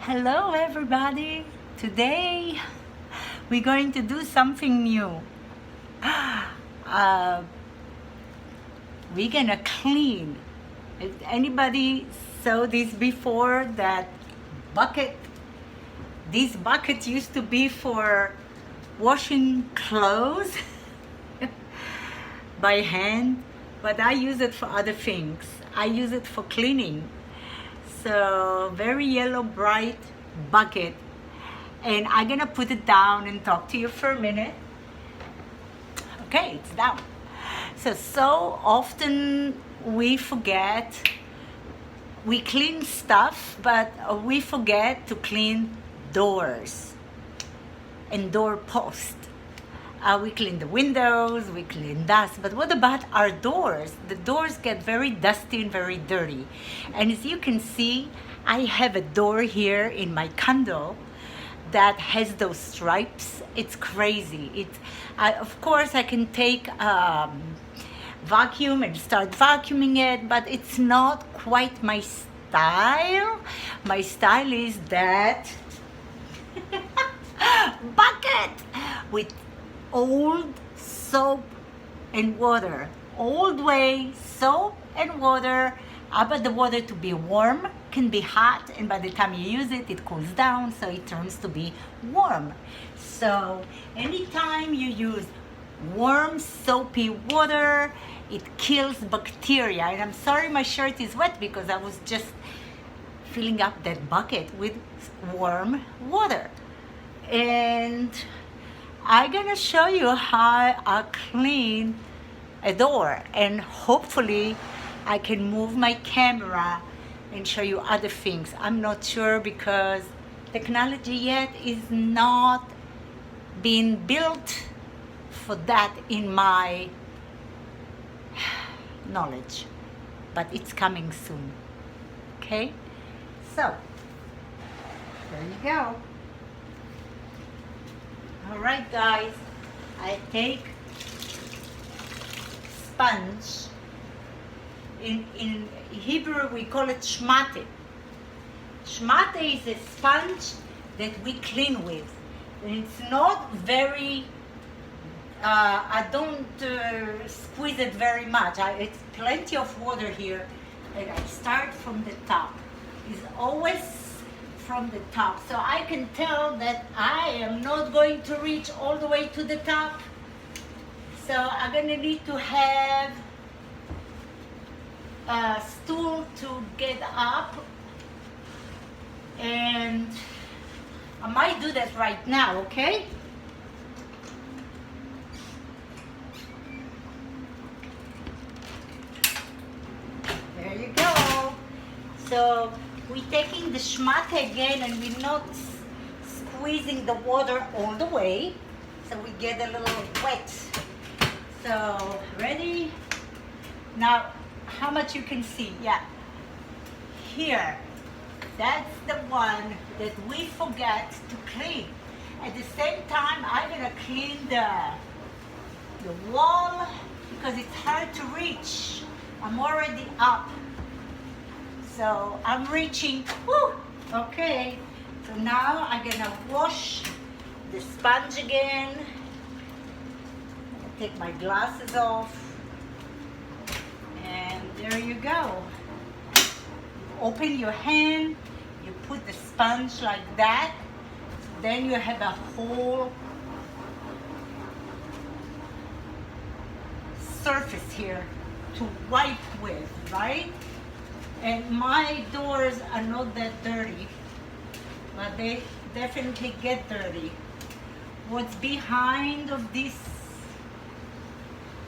Hello everybody! Today we're going to do something new. Uh, we're gonna clean. Anybody saw this before? That bucket? This bucket used to be for washing clothes by hand, but I use it for other things. I use it for cleaning. So very yellow bright bucket, and I'm gonna put it down and talk to you for a minute. Okay, it's down. So often we forget, we clean stuff, but we forget to clean doors and door posts. We clean the windows, we clean dust, but what about our doors? The doors get very dusty and very dirty. And as you can see, I have a door here in my condo that has those stripes. It's crazy. Of course, I can take vacuum and start vacuuming it, but it's not quite my style. My style is that bucket with old soap and water. Old way, soap and water. But the water to be warm, can be hot, and by the time you use it, it cools down, so it turns to be warm. So anytime you use warm, soapy water, it kills bacteria. And I'm sorry my shirt is wet because I was just filling up that bucket with warm water. And I'm gonna show you how I clean a door, and hopefully I can move my camera and show you other things. I'm not sure because technology yet is not being built for that in my knowledge, but it's coming soon. Okay, so there you go. All right, guys, I take sponge. In Hebrew, we call it shmate. Shmate is a sponge that we clean with. And it's not very, I don't squeeze it very much. It's plenty of water here. And I start from the top. It's always from the top, so I can tell that I am not going to reach all the way to the top. So I'm gonna need to have a stool to get up, and I might do that right now, okay? There you go. So we're taking the shmate again, and we're not squeezing the water all the way, so we get a little wet. So ready? Now, how much you can see? Yeah, here, that's the one that we forget to clean. At the same time, I'm gonna clean the wall because it's hard to reach. I'm already up. So I'm reaching, whoo, okay. So now I'm gonna wash the sponge again. I'm gonna take my glasses off. And there you go. Open your hand, you put the sponge like that. Then you have a whole surface here to wipe with, right? And my doors are not that dirty, but they definitely get dirty. What's behind of this,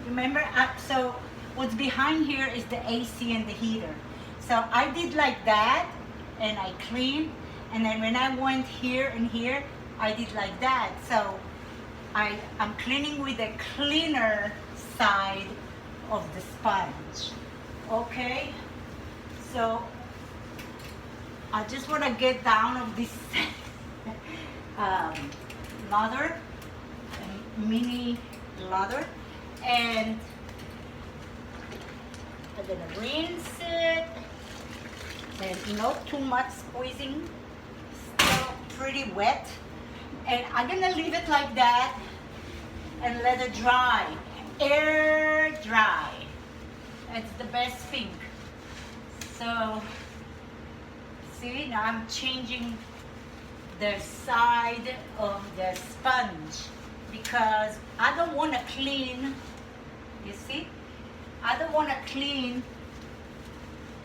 remember, so what's behind here is the AC and the heater. So I did like that, and I cleaned, and then when I went here and here, I did like that. So I'm cleaning with the cleaner side of the sponge, okay? So I just want to get down of this ladder, mini ladder, and I'm gonna rinse it, and not too much squeezing pretty wet. And I'm gonna leave it like that and let it dry. Air dry. It's the best thing. So, see, now I'm changing the side of the sponge because I don't want to clean, you see? I don't want to clean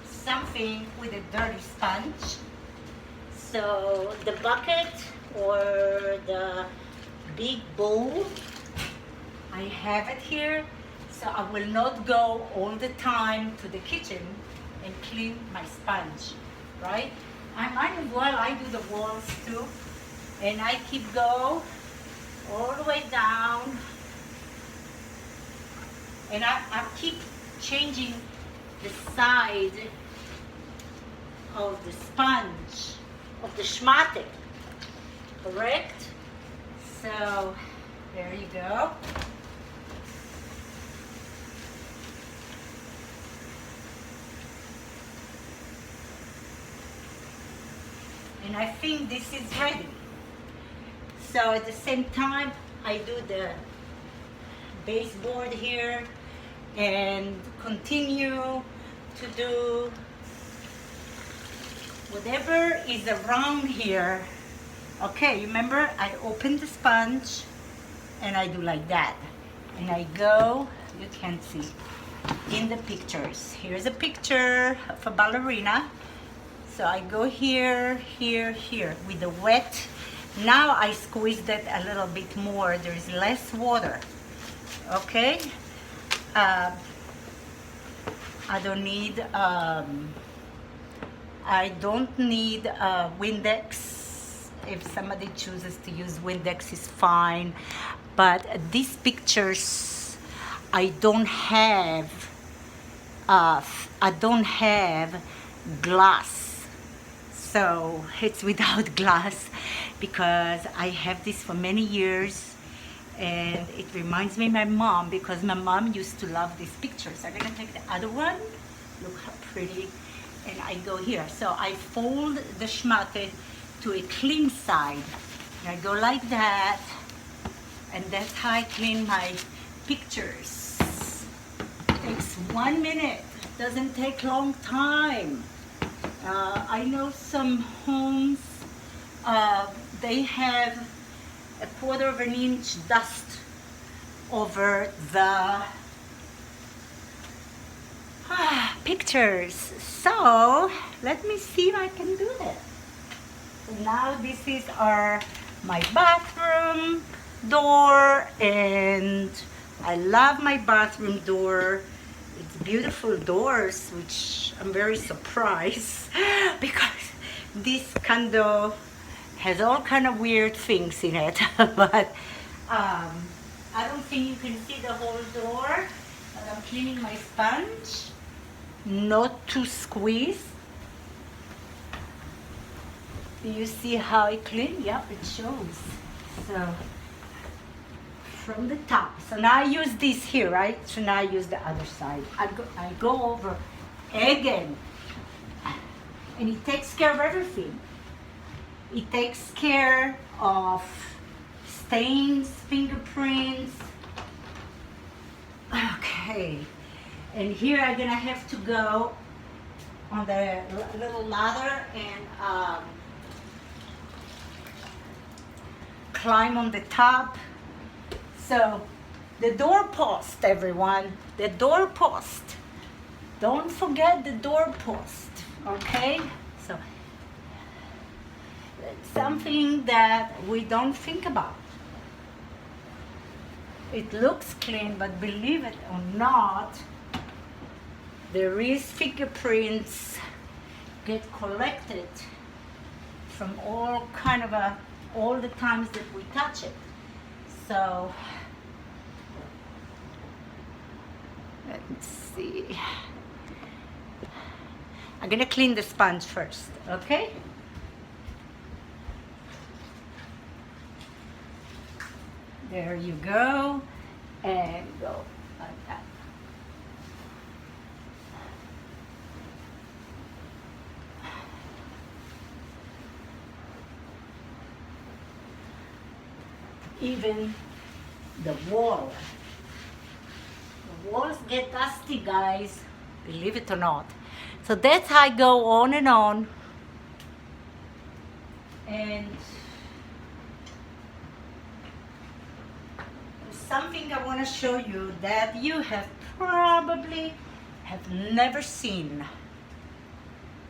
something with a dirty sponge. So the bucket or the big bowl, I have it here, so I will not go all the time to the kitchen and clean my sponge, right? I might as well, I do the walls too, and I keep go all the way down, and I keep changing the side of the sponge, of the schmate, correct? So, there you go. And I think this is ready. So at the same time, I do the baseboard here and continue to do whatever is around here. Okay, remember I open the sponge and I do like that. And I go, you can see in the pictures. Here's a picture of a ballerina. So I go here, here, here with the wet. Now I squeeze that a little bit more. There's less water. Okay? I don't need Windex. If somebody chooses to use Windex, is fine. But these pictures, I don't have glass. So it's without glass because I have this for many years, and it reminds me of my mom because my mom used to love these pictures. I'm gonna take the other one. Look how pretty. And I go here. So I fold the schmate to a clean side. And I go like that. And that's how I clean my pictures. It takes 1 minute. It doesn't take long time. I know some homes, they have a 1/4 of an inch dust over the pictures. So let me see if I can do that. So now this is my bathroom door, and I love my bathroom door. It's beautiful doors, which I'm very surprised because this condo has all kind of weird things in it. But I don't think you can see the whole door. But I'm cleaning my sponge, not to squeeze. Do you see how I clean? Yeah, it shows. So from the top. So now I use this here, right? So now I use the other side. I go over again. And it takes care of everything. It takes care of stains, fingerprints. Okay. And here I'm gonna have to go on the little ladder and climb on the top. So the doorpost, everyone, the doorpost. Don't forget the doorpost, okay? So it's something that we don't think about. It looks clean, but believe it or not, there is fingerprints get collected from all the times that we touch it. So let's see. I'm gonna clean the sponge first, okay? There you go, and go like that. even the wall. The walls get dusty, guys, believe it or not. So that's how I go on. And something I want to show you that you have probably have never seen.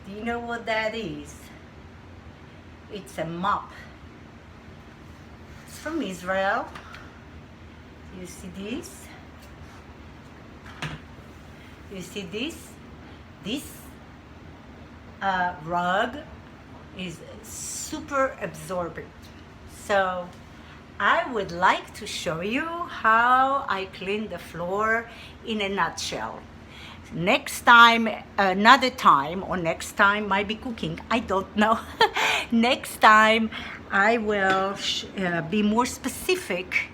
Do you know what that is? It's a mop. It's from Israel. You see this? You see this? This rug is super absorbent. So I would like to show you how I clean the floor in a nutshell. Next time, another time, or next time might be cooking, I don't know. Next time I will be more specific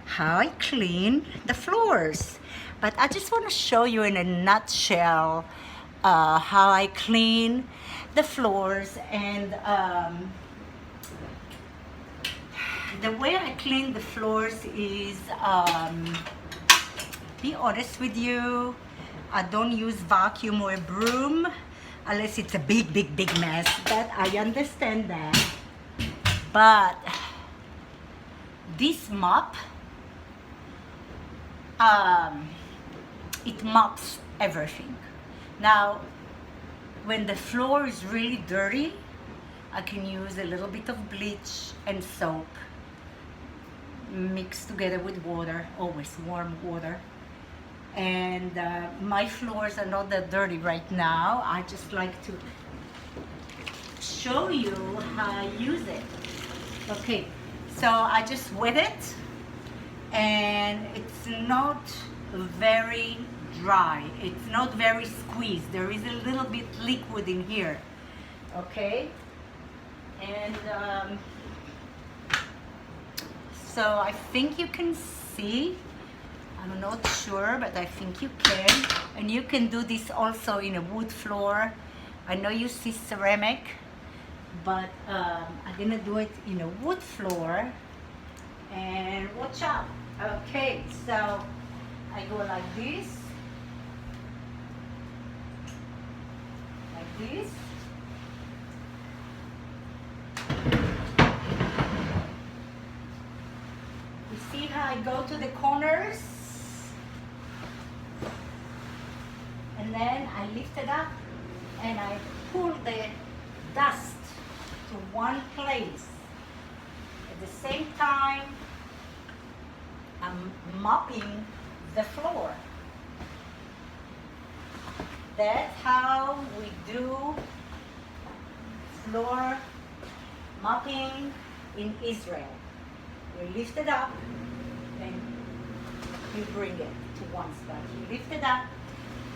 how I clean the floors. But I just want to show you in a nutshell how I clean the floors. And the way I clean the floors is, be honest with you, I don't use vacuum or a broom unless it's a big mess. But I understand that. But this mop, it mops everything. Now, when the floor is really dirty, I can use a little bit of bleach and soap mixed together with water, always warm water. And my floors are not that dirty right now. I just like to show you how I use it. Okay, so I just wet it, and it's not very dry. It's not very squeezed. There is a little bit liquid in here. Okay, and so I think you can see. I'm not sure, but I think you can. And you can do this also in a wood floor. I know you see ceramic, but I'm gonna do it in a wood floor. And watch out. Okay, so I go like this. Like this. You see how I go to the corners? And then I lift it up and I pull the dust to one place. At the same time, I'm mopping the floor. That's how we do floor mopping in Israel. You lift it up and you bring it to one spot. You lift it up,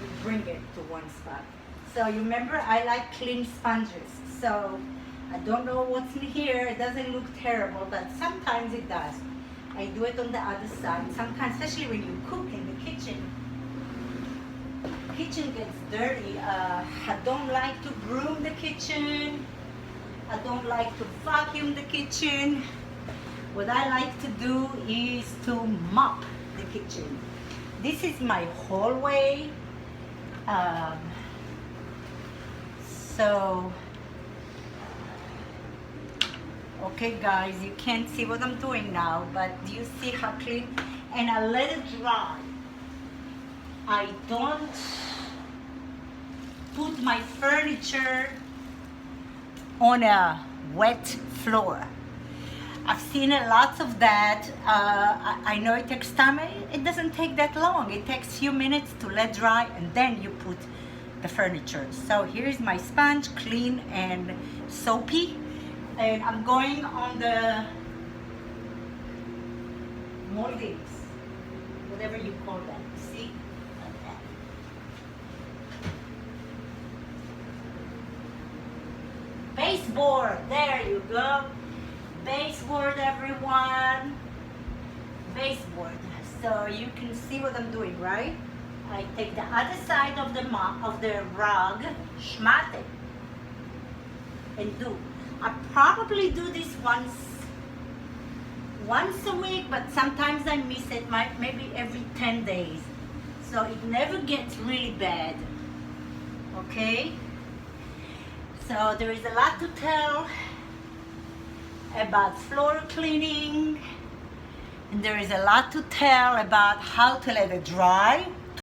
you bring it to one spot. So you remember, I like clean sponges. So I don't know what's in here. It doesn't look terrible, but sometimes it does. I do it on the other side. Sometimes, especially when you cook in the kitchen gets dirty. I don't like to broom the kitchen. I don't like to vacuum the kitchen. What I like to do is to mop the kitchen. This is my hallway. So, okay guys, you can't see what I'm doing now, but do you see how clean? And I let it dry. I don't put my furniture on a wet floor. I've seen lots of that. I know it takes time. It doesn't take that long. It takes a few minutes to let dry, and then you put the furniture. So here's my sponge, clean and soapy. And I'm going on the moldings, whatever you call them. See? Like that. Baseboard, there you go. Baseboard, everyone. Baseboard. So you can see what I'm doing, right? I take the other side of the rug, schmat it, and do. I probably do this once a week, but sometimes I miss it, maybe every 10 days. So it never gets really bad. Okay? So there is a lot to tell about floor cleaning, and there is a lot to tell about how to let it dry